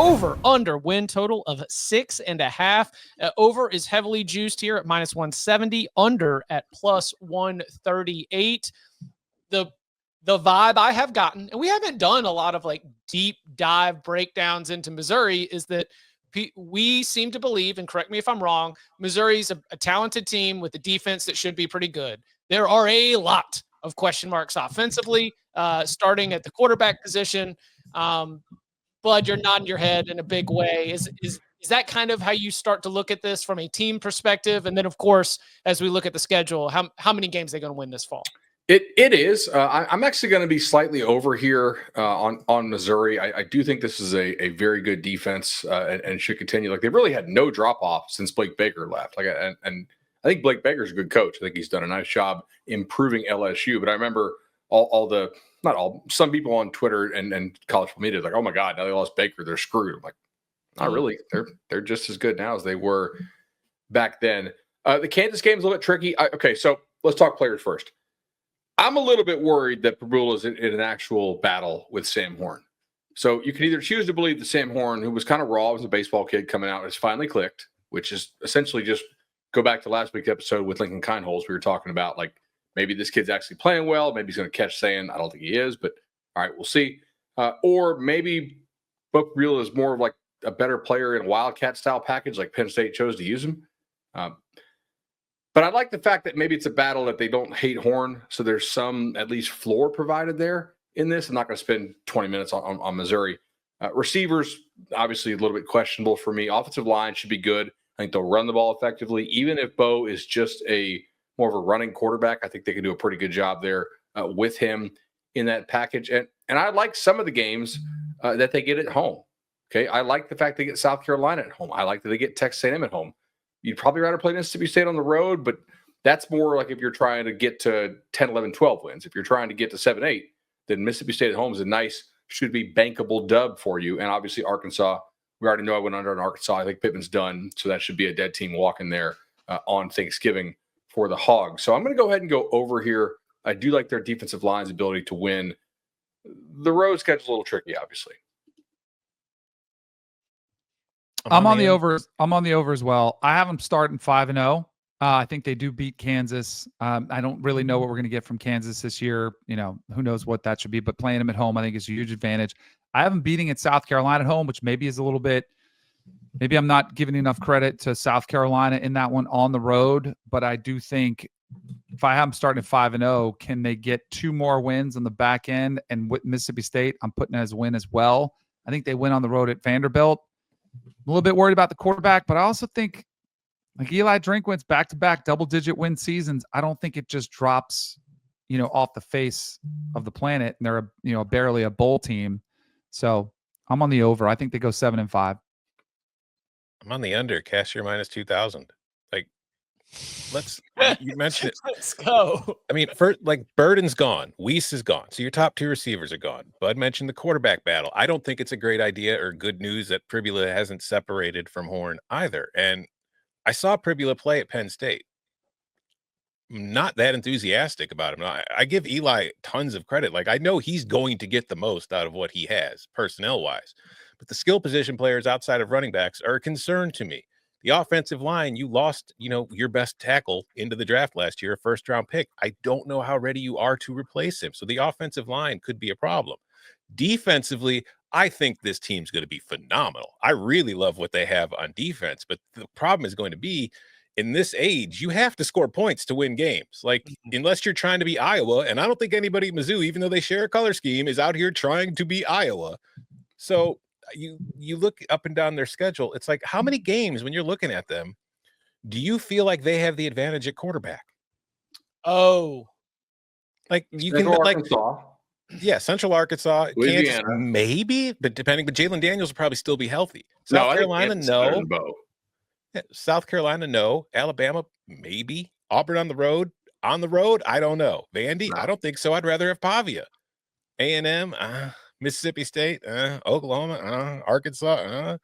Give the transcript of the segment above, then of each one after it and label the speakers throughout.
Speaker 1: over under win total of 6.5. Over is heavily juiced here at -170, under at +138. The vibe I have gotten, and we haven't done a lot of like deep dive breakdowns into Missouri, is that we seem to believe, and correct me if I'm wrong, Missouri's a talented team with a defense that should be pretty good. There are a lot of question marks offensively, starting at the quarterback position. Bud, you're nodding your head in a big way. Is that kind of how you start to look at this from a team perspective? And then, of course, as we look at the schedule, how many games are they going to win this fall?
Speaker 2: It is. I'm actually going to be slightly over here on Missouri. I do think this is a very good defense and should continue. Like, they've really had no drop off since Blake Baker left. And I think Blake Baker's a good coach. I think he's done a nice job improving LSU. But I remember some people on Twitter and college media like, oh my God, now they lost Baker, they're screwed. I'm like, not really. They're just as good now as they were back then. The Kansas game is a little bit tricky. Okay, so let's talk players first. I'm a little bit worried that Prabula is in an actual battle with Sam Horn. So you can either choose to believe that Sam Horn, who was kind of raw as a baseball kid coming out, has finally clicked, which is essentially just go back to last week's episode with Lincoln Kindholz. We were talking about, like, maybe this kid's actually playing well. Maybe he's going to catch sand. I don't think he is, but all right, we'll see. Or maybe Prabula is more of like a better player in a Wildcat-style package, like Penn State chose to use him. But I like the fact that maybe it's a battle that they don't hate Horn, so there's some at least floor provided there in this. I'm not going to spend 20 minutes on Missouri. Receivers, obviously a little bit questionable for me. Offensive line should be good. I think they'll run the ball effectively. Even if Bo is just more of a running quarterback, I think they can do a pretty good job there with him in that package. And I like some of the games that they get at home. Okay, I like the fact they get South Carolina at home. I like that they get Texas A&M at home. You'd probably rather play Mississippi State on the road, but that's more like if you're trying to get to 10, 11, 12 wins. If you're trying to get to 7, 8, then Mississippi State at home is a nice, should be bankable dub for you. And obviously Arkansas, we already know I went under on Arkansas. I think Pittman's done, so that should be a dead team walking there on Thanksgiving for the Hogs. So I'm going to go ahead and go over here. I do like their defensive line's ability to win. The road schedule's a little tricky, obviously.
Speaker 3: I'm on the over. I'm on the over as well. I have them starting 5-0. I think they do beat Kansas. I don't really know what we're going to get from Kansas this year. You know, who knows what that should be, but playing them at home, I think is a huge advantage. I have them beating at South Carolina at home, which maybe is a little bit, maybe I'm not giving enough credit to South Carolina in that one on the road, but I do think if I have them starting at 5-0, can they get 2 more wins on the back end? And with Mississippi State, I'm putting it as a win as well. I think they win on the road at Vanderbilt. I'm a little bit worried about the quarterback, but I also think like Eli Drinkwitz back-to-back double-digit win seasons, I don't think it just drops, off the face of the planet. And they're barely a bowl team. So I'm on the over. I think they go 7-5.
Speaker 4: I'm on the under. Cashier -2,000. Like, you mentioned it.
Speaker 1: Let's go.
Speaker 4: I mean, first, like, Burden's gone. Weiss is gone. So your top 2 receivers are gone. Bud mentioned the quarterback battle. I don't think it's a great idea or good news that Pribula hasn't separated from Horn either. And I saw Pribula play at Penn State. I'm not that enthusiastic about him. I give Eli tons of credit. Like, I know he's going to get the most out of what he has personnel-wise. But the skill position players outside of running backs are a concern to me. The offensive line, you lost, your best tackle into the draft last year, a first-round pick. I don't know how ready you are to replace him. So the offensive line could be a problem. Defensively, I think this team's going to be phenomenal. I really love what they have on defense, but the problem is going to be in this age, you have to score points to win games. Like, unless you're trying to be Iowa, and I don't think anybody at Mizzou, even though they share a color scheme, is out here trying to be Iowa. So you look up and down their schedule, it's like, how many games when you're looking at them do you feel like they have the advantage at quarterback?
Speaker 1: Oh,
Speaker 4: like you can
Speaker 2: Arkansas.
Speaker 4: Yeah, Central Arkansas,
Speaker 2: Louisiana.
Speaker 4: Kansas, maybe, but Jalen Daniels will probably still be healthy. South Carolina, no. Yeah, South Carolina, no. Alabama, maybe. Auburn on the road, I don't know. Vandy, no. I don't think so. I'd rather have Pavia. A&M, Mississippi State, Oklahoma, Arkansas,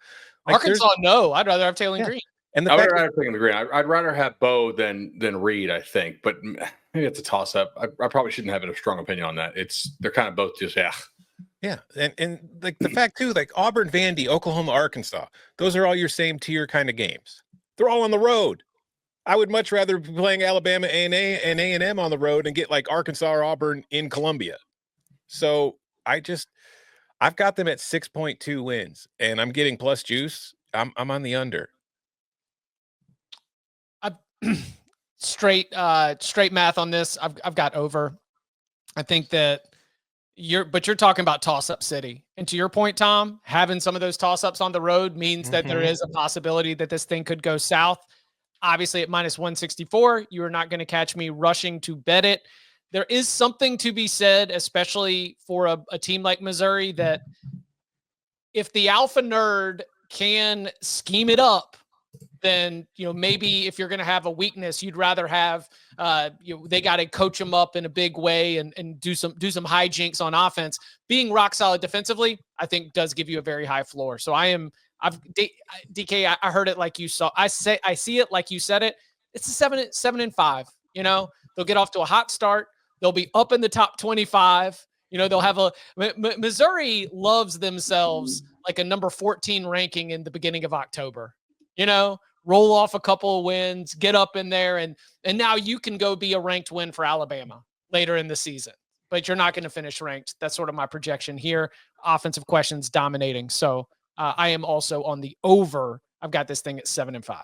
Speaker 1: Arkansas, no. I'd rather have Taylor Green.
Speaker 4: And
Speaker 2: I would rather have Taylor Green. I'd rather have Bo than Reed, I think. But maybe it's a toss-up. I probably shouldn't have a strong opinion on that. They're kind of both just,
Speaker 4: Yeah, Yeah, and like the fact too, like Auburn, Vandy, Oklahoma, Arkansas, those are all your same tier kind of games. They're all on the road. I would much rather be playing Alabama and A&M on the road and get like Arkansas or Auburn in Columbia. So I've got them at 6.2 wins, and I'm getting plus juice. I'm on the under.
Speaker 1: Straight math on this. I've got over. I think that you're talking about toss-up city. And to your point, Tom, having some of those toss-ups on the road means that there is a possibility that this thing could go south. Obviously at minus 164, you are not going to catch me rushing to bet it. There is something to be said, especially for a team like Missouri, that if the alpha nerd can scheme it up, then, maybe if you're going to have a weakness, you'd rather have, they got to coach them up in a big way and do some hijinks on offense. Being rock solid defensively, I think does give you a very high floor. So DK, I heard it like you saw. I see it like you said it. It's a 7-5. They'll get off to a hot start. They'll be up in the top 25. They'll have Missouri loves themselves like a number 14 ranking in the beginning of October. Roll off a couple of wins, get up in there, and now you can go be a ranked win for Alabama later in the season. But you're not going to finish ranked. That's sort of my projection here. Offensive questions dominating. So I am also on the over. I've got this thing at 7-5.